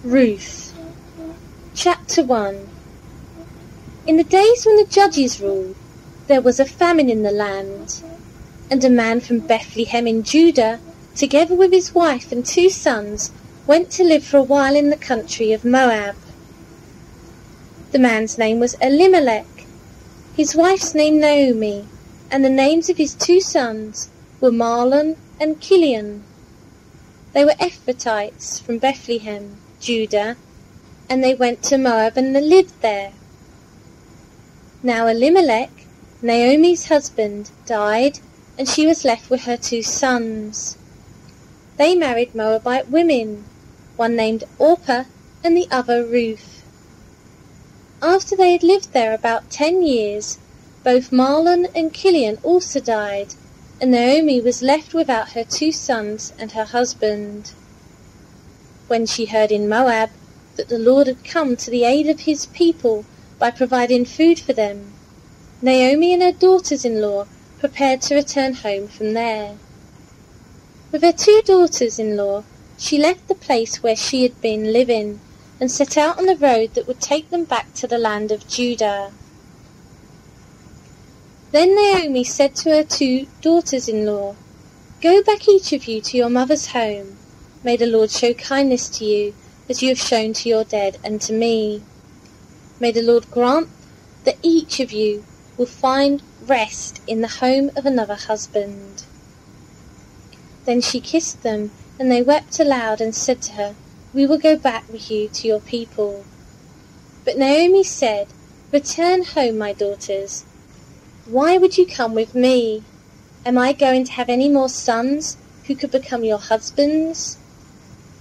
Ruth. Chapter 1. In the days when the judges ruled, there was a famine in the land, and a man from Bethlehem in Judah, together with his wife and 2 sons, went to live for a while in the country of Moab. The man's name was Elimelech, his wife's name Naomi, and the names of his 2 sons were Mahlon and Chilion. They were Ephrathites from Bethlehem, Judah, and they went to Moab and lived there. Now Elimelech, Naomi's husband, died, and she was left with her 2 sons. They married Moabite women, one named Orpah and the other Ruth. After they had lived there about 10 years, both Mahlon and Chilion also died, and Naomi was left without her 2 sons and her husband. When she heard in Moab that the Lord had come to the aid of his people by providing food for them, Naomi and her daughters-in-law prepared to return home from there. With her 2 daughters-in-law, she left the place where she had been living and set out on the road that would take them back to the land of Judah. Then Naomi said to her 2 daughters-in-law, "Go back each of you to your mother's home. May the Lord show kindness to you, as you have shown to your dead and to me. May the Lord grant that each of you will find rest in the home of another husband." Then she kissed them, and they wept aloud and said to her, "We will go back with you to your people." But Naomi said, "Return home, my daughters. Why would you come with me? Am I going to have any more sons who could become your husbands?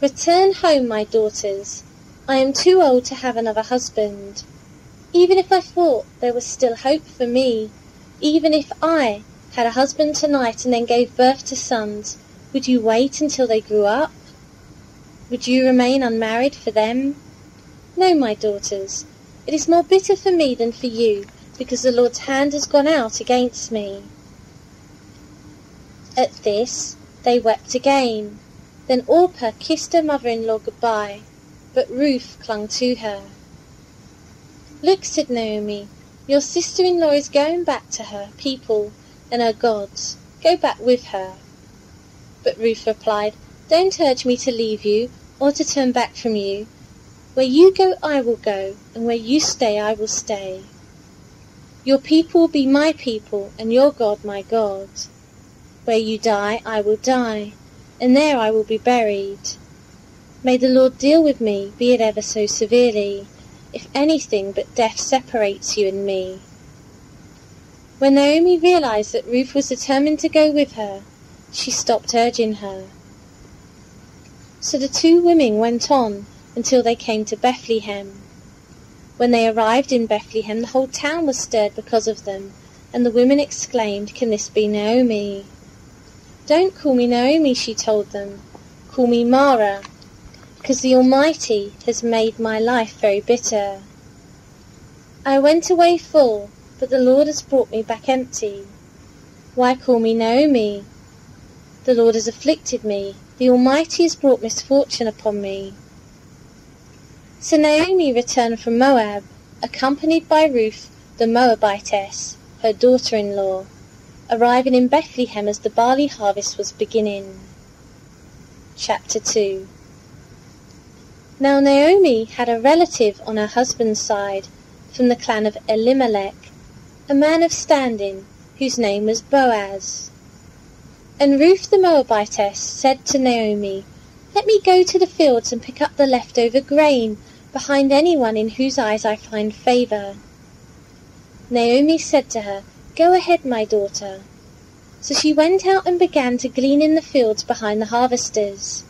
Return home, my daughters. I am too old to have another husband. Even if I thought there was still hope for me, even if I had a husband tonight and then gave birth to sons, would you wait until they grew up? Would you remain unmarried for them? No, my daughters, it is more bitter for me than for you, because the Lord's hand has gone out against me." At this they wept again. Then Orpah kissed her mother-in-law goodbye, but Ruth clung to her. "Look," said Naomi, "your sister-in-law is going back to her people and her gods. Go back with her." But Ruth replied, "Don't urge me to leave you or to turn back from you. Where you go I will go, and where you stay I will stay. Your people will be my people, and your God my God. Where you die I will die, and there I will be buried. May the Lord deal with me, be it ever so severely, if anything but death separates you and me." When Naomi realized that Ruth was determined to go with her, she stopped urging her. So the 2 women went on until they came to Bethlehem. When they arrived in Bethlehem, the whole town was stirred because of them, and the women exclaimed, "Can this be Naomi?" "Don't call me Naomi," she told them. "Call me Mara, because the Almighty has made my life very bitter. I went away full, but the Lord has brought me back empty. Why call me Naomi? The Lord has afflicted me. The Almighty has brought misfortune upon me." So Naomi returned from Moab, accompanied by Ruth the Moabitess, her daughter-in-law, arriving in Bethlehem as the barley harvest was beginning. Chapter 2. Now Naomi had a relative on her husband's side, from the clan of Elimelech, a man of standing, whose name was Boaz. And Ruth the Moabitess said to Naomi, "Let me go to the fields and pick up the leftover grain behind anyone in whose eyes I find favour." Naomi said to her, "Go ahead, my daughter." So she went out and began to glean in the fields behind the harvesters.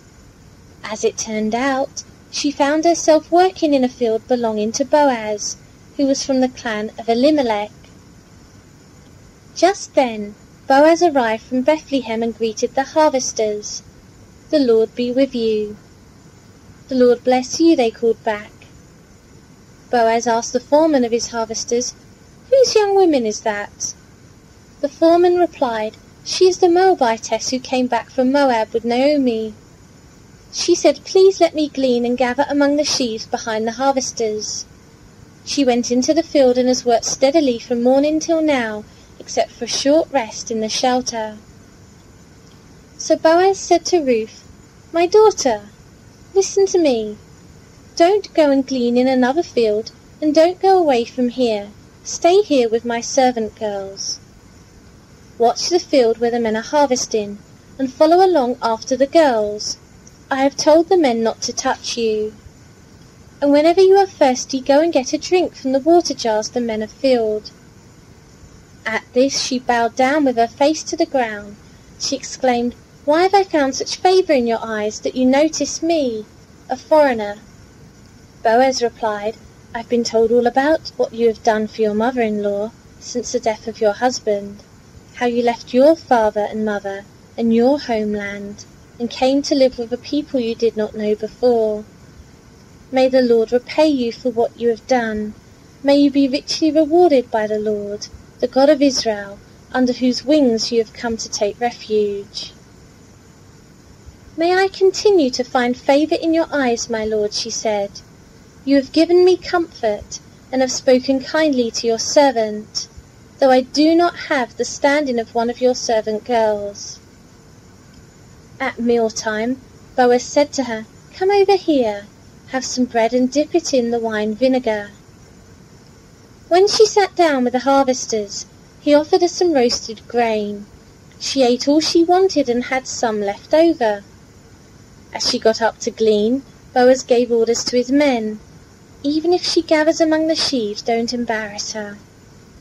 As it turned out, she found herself working in a field belonging to Boaz, who was from the clan of Elimelech. Just then Boaz arrived from Bethlehem and greeted the harvesters. "The Lord be with you." "The Lord bless you," they called back. Boaz asked the foreman of his harvesters, "Whose young woman is that?" The foreman replied, "She is the Moabitess who came back from Moab with Naomi." She said, "Please let me glean and gather among the sheaves behind the harvesters." She went into the field and has worked steadily from morning till now, except for a short rest in the shelter. So Boaz said to Ruth, "My daughter, listen to me. Don't go and glean in another field, and don't go away from here. Stay here with my servant girls. Watch the field where the men are harvesting, and follow along after the girls. I have told the men not to touch you. And whenever you are thirsty, go and get a drink from the water jars the men have filled." At this she bowed down with her face to the ground. She exclaimed, "Why have I found such favour in your eyes that you notice me, a foreigner?" Boaz replied, "I've been told all about what you have done for your mother-in-law since the death of your husband, how you left your father and mother and your homeland, and came to live with a people you did not know before. May the Lord repay you for what you have done. May you be richly rewarded by the Lord, the God of Israel, under whose wings you have come to take refuge." "May I continue to find favour in your eyes, my lord," she said. "You have given me comfort, and have spoken kindly to your servant, though I do not have the standing of one of your servant girls." At mealtime, Boaz said to her, "Come over here, have some bread and dip it in the wine vinegar." When she sat down with the harvesters, he offered her some roasted grain. She ate all she wanted and had some left over. As she got up to glean, Boaz gave orders to his men. "Even if she gathers among the sheaves, don't embarrass her.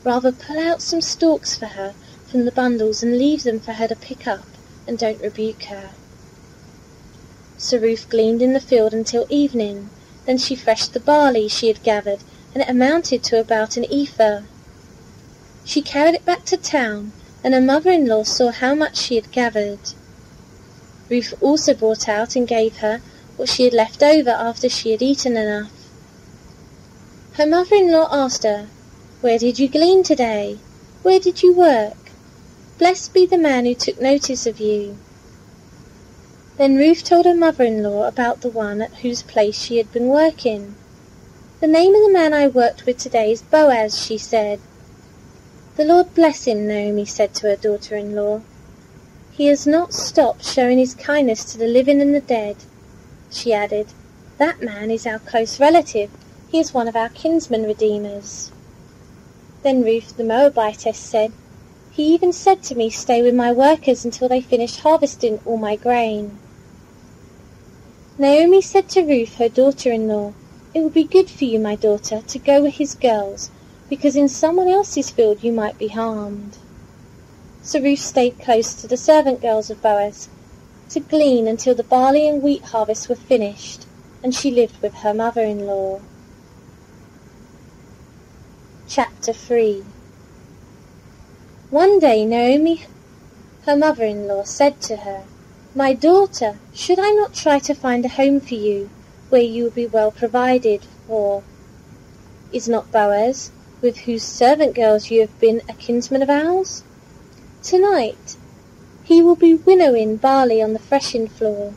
Rather pull out some stalks for her from the bundles and leave them for her to pick up, and don't rebuke her." So Ruth gleaned in the field until evening. Then she threshed the barley she had gathered, and it amounted to about an ephah. She carried it back to town, and her mother-in-law saw how much she had gathered. Ruth also brought out and gave her what she had left over after she had eaten enough. Her mother-in-law asked her, "Where did you glean today? Where did you work? Blessed be the man who took notice of you." Then Ruth told her mother-in-law about the one at whose place she had been working. "The name of the man I worked with today is Boaz," she said. "The Lord bless him," Naomi said to her daughter-in-law. "He has not stopped showing his kindness to the living and the dead." She added, "That man is our close relative. He is one of our kinsman redeemers." Then Ruth the Moabitess said, "He even said to me, 'Stay with my workers until they finish harvesting all my grain.'" Naomi said to Ruth, her daughter-in-law, "It would be good for you, my daughter, to go with his girls, because in someone else's field you might be harmed." So Ruth stayed close to the servant girls of Boaz to glean until the barley and wheat harvests were finished, and she lived with her mother-in-law. Chapter 3. One day Naomi, her mother-in-law, said to her, "My daughter, should I not try to find a home for you, where you will be well provided for? Is not Boaz, with whose servant girls you have been, a kinsman of ours? Tonight he will be winnowing barley on the threshing floor.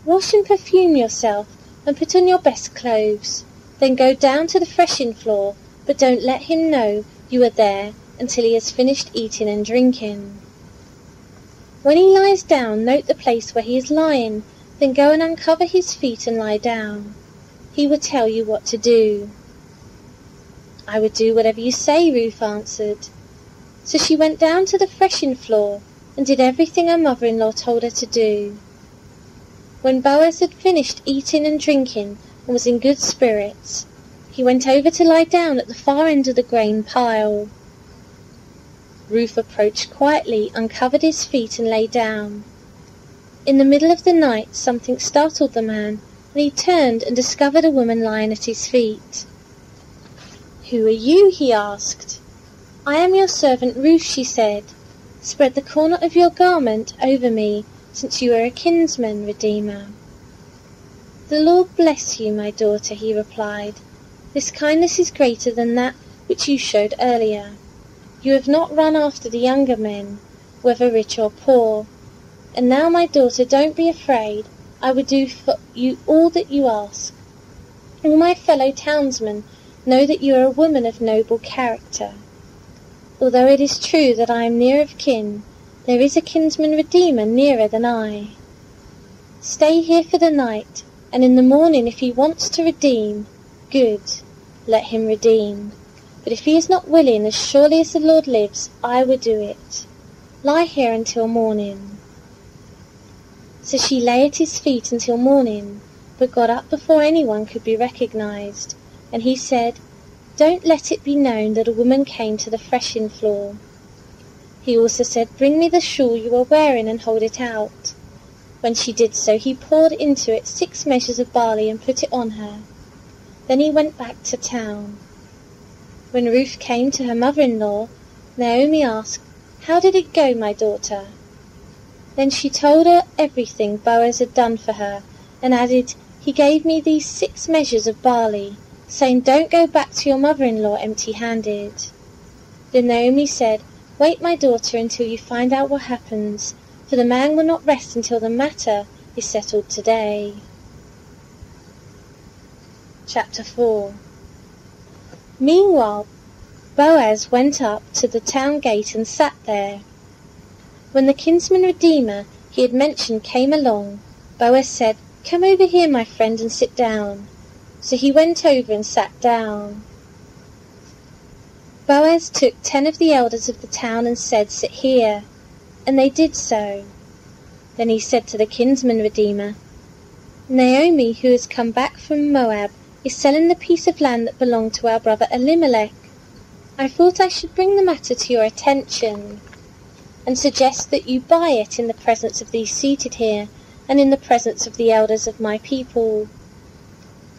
Wash and perfume yourself, and put on your best clothes. Then go down to the threshing floor, but don't let him know you are there until he has finished eating and drinking. When he lies down, note the place where he is lying, then go and uncover his feet and lie down. He will tell you what to do." "I would do whatever you say," Ruth answered. So she went down to the threshing floor and did everything her mother-in-law told her to do. When Boaz had finished eating and drinking and was in good spirits, he went over to lie down at the far end of the grain pile. Ruth approached quietly, uncovered his feet and lay down. In the middle of the night something startled the man, and he turned and discovered a woman lying at his feet. "Who are you?" he asked. "I am your servant Ruth," she said. "Spread the corner of your garment over me, since you are a kinsman redeemer." "The Lord bless you, my daughter," he replied. "This kindness is greater than that which you showed earlier. You have not run after the younger men, whether rich or poor. And now, my daughter, don't be afraid. I will do for you all that you ask. All my fellow townsmen know that you are a woman of noble character. Although it is true that I am near of kin, there is a kinsman redeemer nearer than I. Stay here for the night, and in the morning if he wants to redeem, good, let him redeem. But if he is not willing, as surely as the Lord lives, I will do it. Lie here until morning. So she lay at his feet until morning, but got up before anyone could be recognized. And he said, Don't let it be known that a woman came to the threshing floor. He also said, Bring me the shawl you are wearing and hold it out. When she did so, he poured into it 6 measures of barley and put it on her. Then he went back to town. When Ruth came to her mother-in-law, Naomi asked, How did it go, my daughter? Then she told her everything Boaz had done for her, and added, He gave me these 6 measures of barley, saying, Don't go back to your mother-in-law empty-handed. Then Naomi said, Wait, my daughter, until you find out what happens, for the man will not rest until the matter is settled today. Chapter 4. Meanwhile, Boaz went up to the town gate and sat there. When the kinsman redeemer he had mentioned came along, Boaz said, Come over here, my friend, and sit down. So he went over and sat down. Boaz took 10 of the elders of the town and said, Sit here. And they did so. Then he said to the kinsman redeemer, Naomi, who has come back from Moab, is selling the piece of land that belonged to our brother Elimelech. I thought I should bring the matter to your attention, and suggest that you buy it in the presence of these seated here, and in the presence of the elders of my people.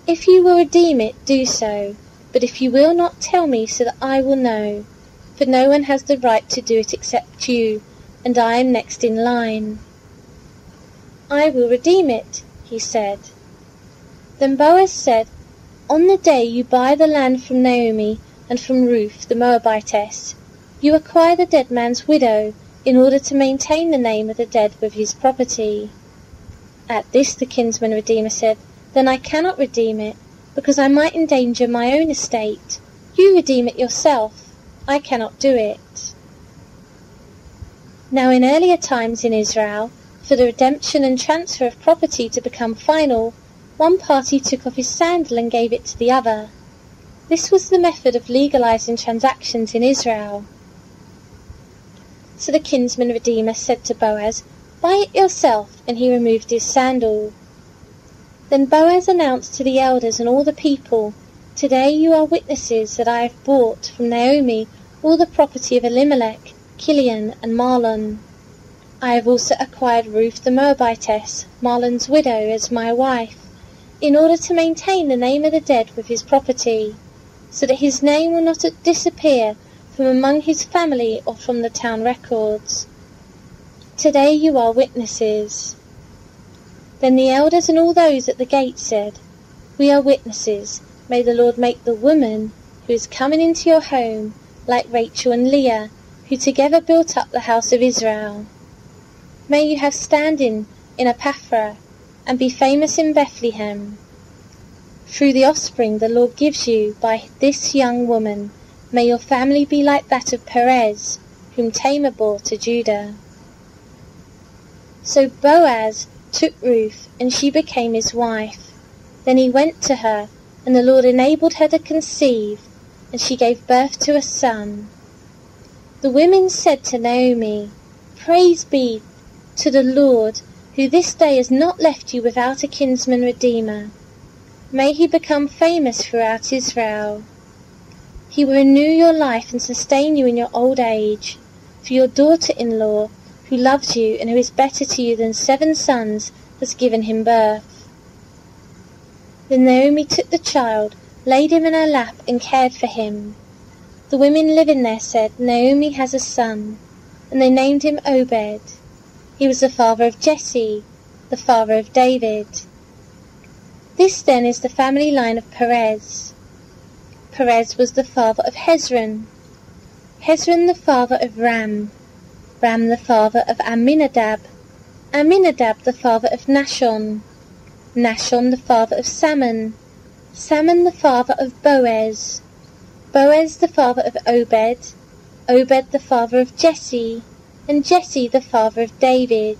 If you will redeem it, do so, but if you will not, tell me, so that I will know, for no one has the right to do it except you, and I am next in line. I will redeem it, he said. Then Boaz said, On the day you buy the land from Naomi and from Ruth the Moabitess, you acquire the dead man's widow, in order to maintain the name of the dead with his property. At this the kinsman redeemer said, Then I cannot redeem it, because I might endanger my own estate. You redeem it yourself. I cannot do it. Now in earlier times in Israel, for the redemption and transfer of property to become final, one party took off his sandal and gave it to the other. This was the method of legalizing transactions in Israel. So the kinsman redeemer said to Boaz, Buy it yourself, and he removed his sandal. Then Boaz announced to the elders and all the people, Today you are witnesses that I have bought from Naomi all the property of Elimelech, Kilion, and Mahlon. I have also acquired Ruth the Moabitess, Mahlon's widow, as my wife, in order to maintain the name of the dead with his property, so that his name will not disappear from among his family or from the town records. Today you are witnesses. Then the elders and all those at the gate said, We are witnesses. May the Lord make the woman who is coming into your home like Rachel and Leah, who together built up the house of Israel. May you have standing in Epaphra, and be famous in Bethlehem. Through the offspring the Lord gives you by this young woman, may your family be like that of Perez, whom Tamar bore to Judah. So Boaz took Ruth, and she became his wife. Then he went to her, and the Lord enabled her to conceive, and she gave birth to a son. The women said to Naomi, Praise be to the Lord, who this day has not left you without a kinsman redeemer. May he become famous throughout Israel. He will renew your life and sustain you in your old age. For your daughter-in-law, who loves you and who is better to you than 7 sons, has given him birth. Then Naomi took the child, laid him in her lap, and cared for him. The women living there said, Naomi has a son, and they named him Obed. He was the father of Jesse, the father of David. This then is the family line of Perez. Perez was the father of Hezron, Hezron the father of Ram, Ram the father of Amminadab, Amminadab the father of Nahshon, Nahshon the father of Salmon, Salmon the father of Boaz, Boaz the father of Obed, Obed the father of Jesse, and Jesse the father of David.